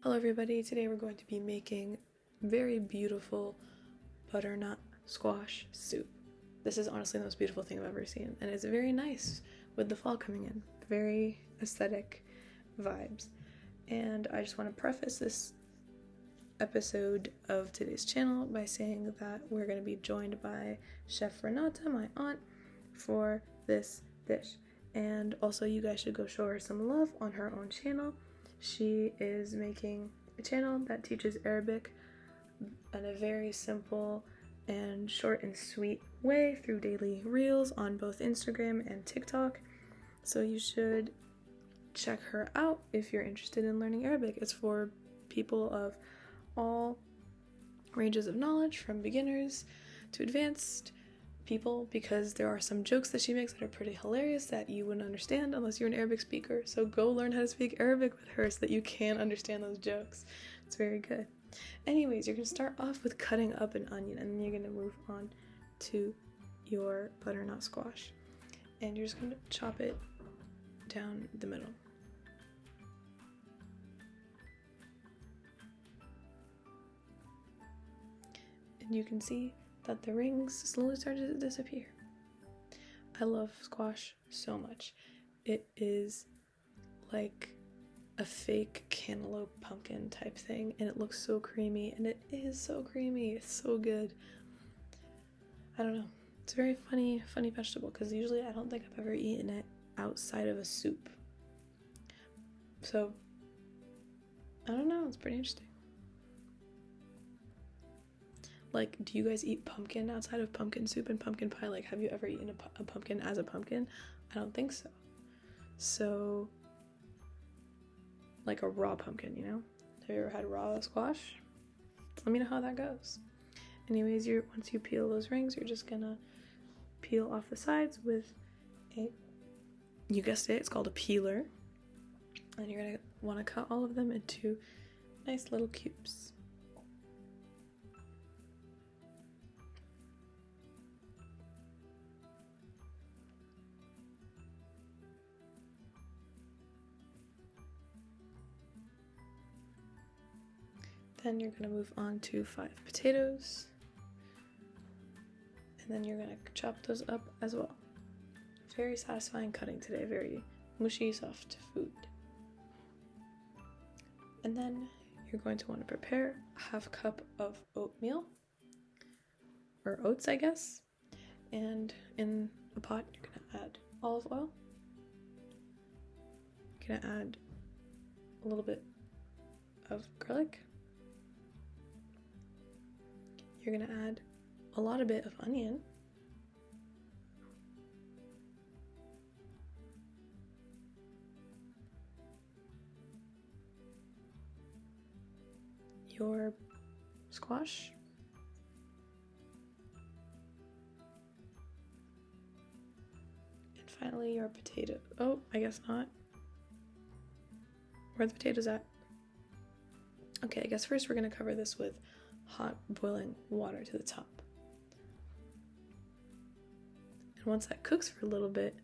Hello everybody, today we're going to be making very beautiful butternut squash soup. This is honestly the most beautiful thing I've ever seen, and it's very nice with the fall coming in. Very aesthetic vibes. And I just want to preface this episode of today's channel by saying that we're going to be joined by Chef Renata, my aunt, for this dish. And also you guys should go show her some love on her own channel. She is making a channel that teaches Arabic in a very simple and short and sweet way through daily reels on both Instagram and TikTok. So you should check her out if you're interested in learning Arabic. It's for people of all ranges of knowledge, from beginners to advanced people, because there are some jokes that she makes that are pretty hilarious that you wouldn't understand unless you're an Arabic speaker. So go learn how to speak Arabic with her so that you can understand those jokes. It's very good. Anyways, you're going to start off with cutting up an onion, and then you're going to move on to your butternut squash. And you're just going to chop it down the middle. And you can see that the rings slowly started to disappear. I love squash so much. It is like a fake cantaloupe pumpkin type thing, and it looks so creamy, and it is so creamy. It's so good. I don't know. It's a very funny vegetable, because usually I don't think I've ever eaten it outside of a soup. So, I don't know. It's pretty interesting. Like, do you guys eat pumpkin outside of pumpkin soup and pumpkin pie? Like, have you ever eaten a pumpkin as a pumpkin? I don't think so. So, like a raw pumpkin, you know? Have you ever had raw squash? Let me know how that goes. Anyways, once you peel those rings, you're just gonna peel off the sides with you guessed it, it's called a peeler. And you're gonna wanna cut all of them into nice little cubes. Then you're going to move on to 5 potatoes, and then you're going to chop those up as well. Very satisfying cutting today, very mushy, soft food. And then you're going to want to prepare a half cup of oatmeal, or oats, I guess. And in a pot, you're going to add olive oil. You're going to add a little bit of garlic. You're going to add a bit of onion. Your squash. And finally your potato. Oh, I guess not. Where are the potatoes at? Okay, I guess first we're going to cover this with hot boiling water to the top. And once that cooks for a little bit,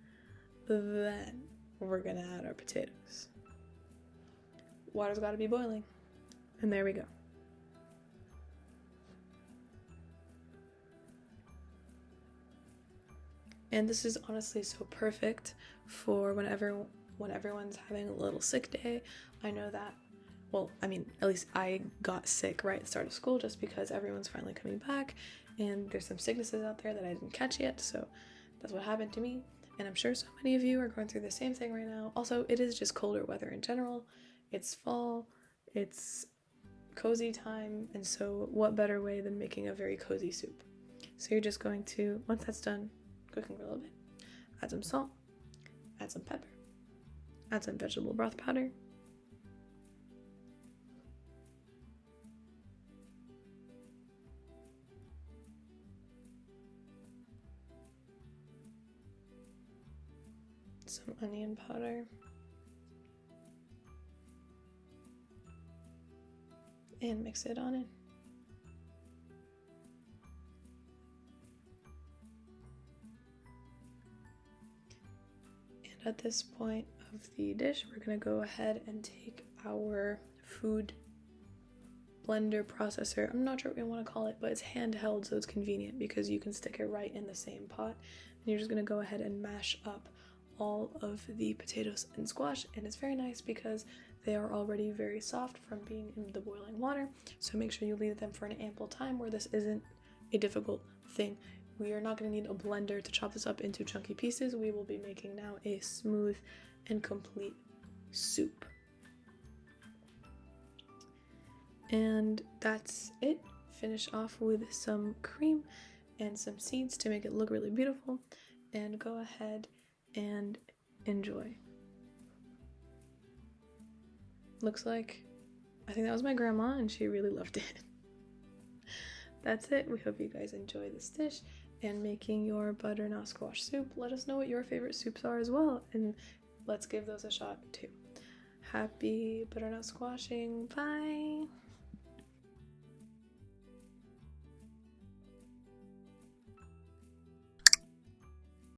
then we're gonna add our potatoes. Water's gotta be boiling. And there we go. And this is honestly so perfect for when everyone's having a little sick day. I know that, well, I mean, at least I got sick right at the start of school just because everyone's finally coming back and there's some sicknesses out there that I didn't catch yet, so that's what happened to me. And I'm sure so many of you are going through the same thing right now. Also, it is just colder weather in general. It's fall, it's cozy time, and so what better way than making a very cozy soup? So you're just going to, once that's done cooking for a little bit, add some salt, add some pepper, add some vegetable broth powder, some onion powder, and mix it on in. And at this point of the dish, we're going to go ahead and take our food blender processor. I'm not sure what we want to call it, but it's handheld, so it's convenient because you can stick it right in the same pot. And you're just going to go ahead and mash up all of the potatoes and squash, and it's very nice because they are already very soft from being in the boiling water. So make sure you leave them for an ample time where this isn't a difficult thing. We are not going to need a blender to chop this up into chunky pieces. We will be making now a smooth and complete soup. And that's it. Finish off with some cream and some seeds to make it look really beautiful, and go ahead and enjoy. Looks like, I think that was my grandma and she really loved it. That's it. We hope you guys enjoy this dish and making your butternut squash soup. Let us know what your favorite soups are as well, and let's give those a shot too. Happy butternut squashing. Bye!